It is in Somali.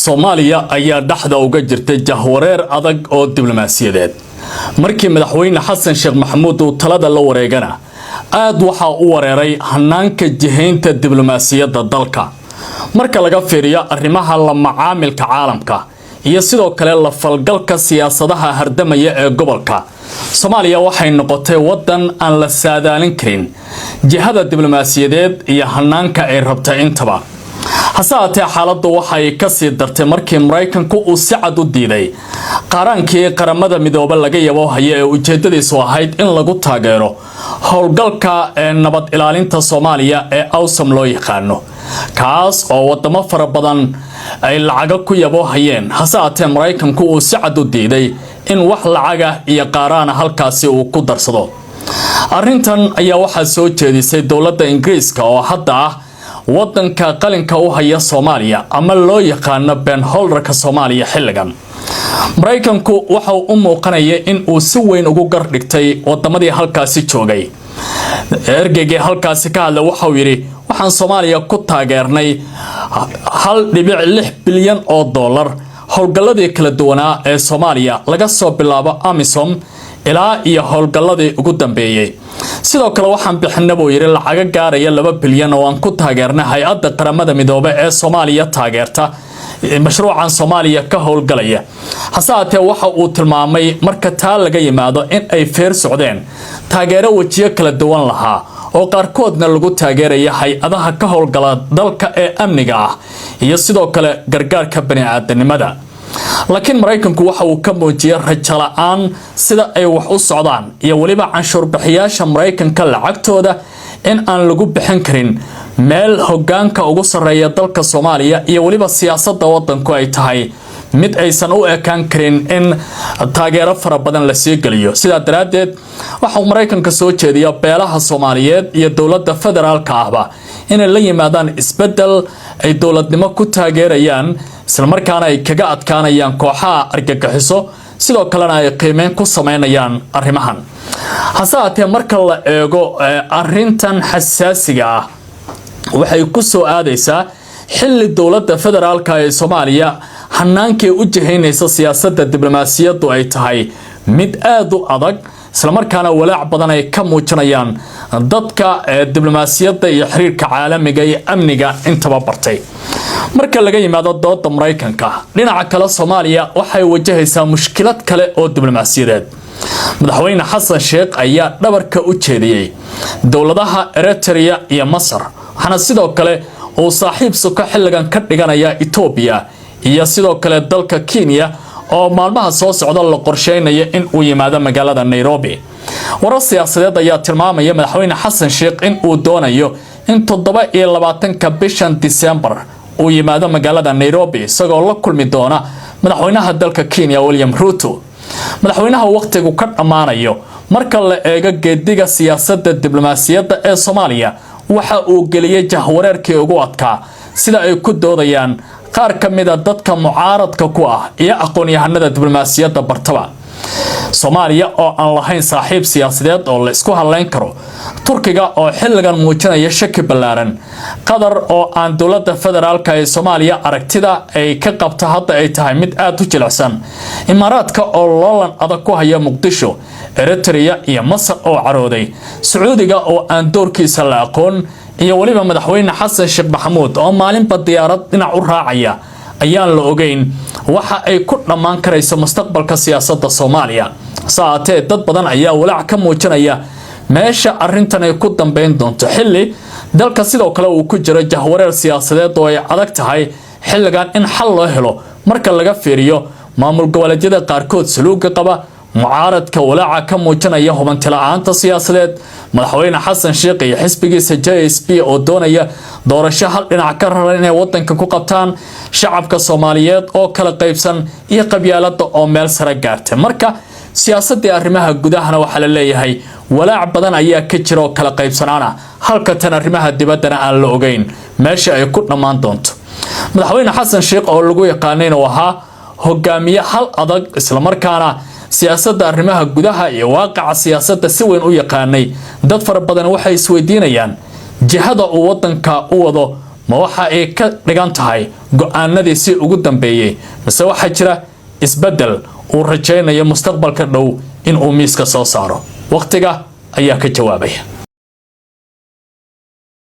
Soomaaliya ayaa dhaxda uga jirtay jahwareer adag oo diblomaasiyadeed markii madaxweyne Xasan Sheekh Maxamuud uu talada la wareegana aad waxa uu wareeray hanaanka jihaynta diblomaasiyadda dalka marka laga fiiriyo arrimaha la macaamilka caalamka iyo sidoo kale la falgalka siyaasadaha hardamaya ee gobolka Soomaaliya waxay noqotay wadan aan la saadaalin karin jihada diblomaasiyadeed iyo hanaanka ay rabta intaba hasaatee xaaladdu waxay ka sii dartay markii Mareykanku uu si cad u diiday qarankii qaramada midooba laga yabo haya ee ujeedadiisu ahayd in lagu taageero howlgalka nabad ilaalinta Soomaaliya ee AWSOM loo yaqaano kaas oo wadamo fara badan ay lacag ku yabo hayeen hasaatee Mareykanku uu si cad u diiday in wax lacag iyo qaaraan halkaasi uu ku darsado arrintan ayaa waxa soo jeedisay dawladda Ingiriiska oo hadda wadanka qalinka u haya Soomaaliya ama loo yaqaan Ben Holderka Soomaaliya xilligan Mareykanku waxa uu u muuqanayay in uu si weyn ugu gardhigtay wadamadii halkaasi joogay ergeyga halkaasi ka hadlay waxa uu yiri waxaan Soomaaliya ku taageernay 1.6 bilyan oo dollar howlgalladii kala duwanaa ee Soomaaliya laga soo bilaabo AMISOM ilaa iyo howlgalladii ugu dambeeyay sidoo kale waxaan bixinay buu yiri lacag gaaraya 2 bilyan oo aan ku taageernay hay'adda qaramada midooba ee Soomaaliya taageerta mashruucan Soomaaliya ka howlgalaya hasaatee waxa uu tilmaamay marka taa laga yimaado in ay feer socdeen taageero wajiyo kala duwan lahaa oo qaarkoodna lagu taageeraya hay'adaha ka howlgala dalka ee amniga iyo sidoo kale gargaarka bani'aadanimada laakiin Mareykanku waxa uu ka muujiyay rajo la'aan sida ay wax u socdaan iyo waliba canshuur bixiyaasha Mareykanka lacagtooda in aan lagu bixin karin meel hoggaanka ugu sareeya dalka Soomaaliya iyo waliba siyaasadda wadanku ay tahay mid aysan u ekaan karin in taageero fara badan la sii galiyo sida daraadeed waxa uu Mareykanka soo jeediyaa beelaha Soomaaliyeed iyo dawladda federaalka ahba inay la yimaadaan isbedel ay dawladnimo ku taageerayaan isla markaana ay kaga adkaanayaan kooxaha argagixiso sidoo kalena ay qiimeyn ku sameynayaan arrimahan hasaatee marka la eego arrintan xasaasiga waxay ku soo aadaysaa xilli dawladda federaalka ee Soomaaliya hanaankii u jihaynaysa siyaasadda diblomaasiyaddu ay tahay mid aad u adag isla markaana walaac badan ay ka muujinayaan dadka diblomaasiyadda iyo xiriirka caalamiga iyo amniga intaba bartay marka laga yimaado dooda Mareykanka dhinaca kale Soomaaliya waxay wajahaysaa mushkilad kale oo diblomaasiyadeed madaxweyne Xasan Sheekh ayaa dhabarka u jeediyay dawladaha Eritrea iyo Masar waxana sidoo kale oo saaxiib suka xilligan ka dhiganaya Ethiopia iyo sidoo kale dalka Kenya oo maalmaha soo socda la qorsheynayo in uu yimaado magaalada Nairobi warar siyaasadeed ayaa tilmaamaya madaxweyne Xasan Sheekh in uu doonayo in 27 bishan December uu yimaado magaalada Nairobi isagoo la kulmi doona madaxweynaha dalka Kenya William Ruto madaxweynaha waqtigu ka dhamaanayo marka la eego geediga siyaasadda diblomaasiyadda ee Soomaaliya waxa uu geliyay jahwareerkii ugu adkaa sida ay ku doodayaan qaar ka mid ah dadka mucaaradka ku ah iyo aqoon-yahanada diblomaasiyadda bartaba Soomaaliya oo aan lahayn saaxiib siyaasadeed oo la isku haleyn karo Turkiga oo xilligan muujinaya shaki ballaaran Qatar oo aan dawladda federaalka ee Soomaaliya aragtida ay ka qabto hadda ay tahay mid aad u jilicsan Imaaraadka oo loolan adag ku haya Muqdisho Eritrea iyo Masar oo carooday Sacuudiga oo aan doorkiisa la aqoon iyo waliba madaxweyne Xasan Sheekh Maxamuud oo maalinba diyaarad dhinac u raacaya ayaan la ogeyn waxa ay ku dhamaan karayso mustaqbalka siyaasadda Soomaaliya saatee dad badan ayaa walaac ka muujinaya meesha arrintan ay ku dambeyn doonto xilli dalka sidoo kale uu ku jiro jahwareer siyaasadeed oo ay adag tahay xilligan in xal loo helo marka laga fiiriyo maamul goboleedyada qaarkood saluuga qaba mucaaradka walaaca ka muujinaya hubanti la'aanta siyaasadeed madaxweyne Xasan Sheekh iyo xisbigiisa JSP oo doonaya doorasho hal dhinac ka raran inay wadanka ku qabtaan shacabka Soomaaliyeed oo kala qaybsan iyo qabyaaladda oo meel sare gaartay marka siyaasadda arrimaha gudaha waxa la leeyahay walaac badan ayaa ka jira oo kala qaybsanaana halka tan arrimaha dibaddana aan la ogeyn meesha ay ku dhamaan doonto madaxweyne Xasan Sheekh oo lagu yaqaanay inuu ahaa hogaamiye hal adag isla markaana siyaasadda arrimaha gudaha iyo waaqaca siyaasadda si weyn u yaqaanay dad fara badan waxay isweydiinayaan jihada uu wadanka u wado ma waxa ay ka dhigan tahay go'aanadii si ugu dambeeyay mise waxa jira isbedel uu rajaynayo mustaqbalka dhow in uu miiska soo saaro waqtiga ayaa ka jawaabaya.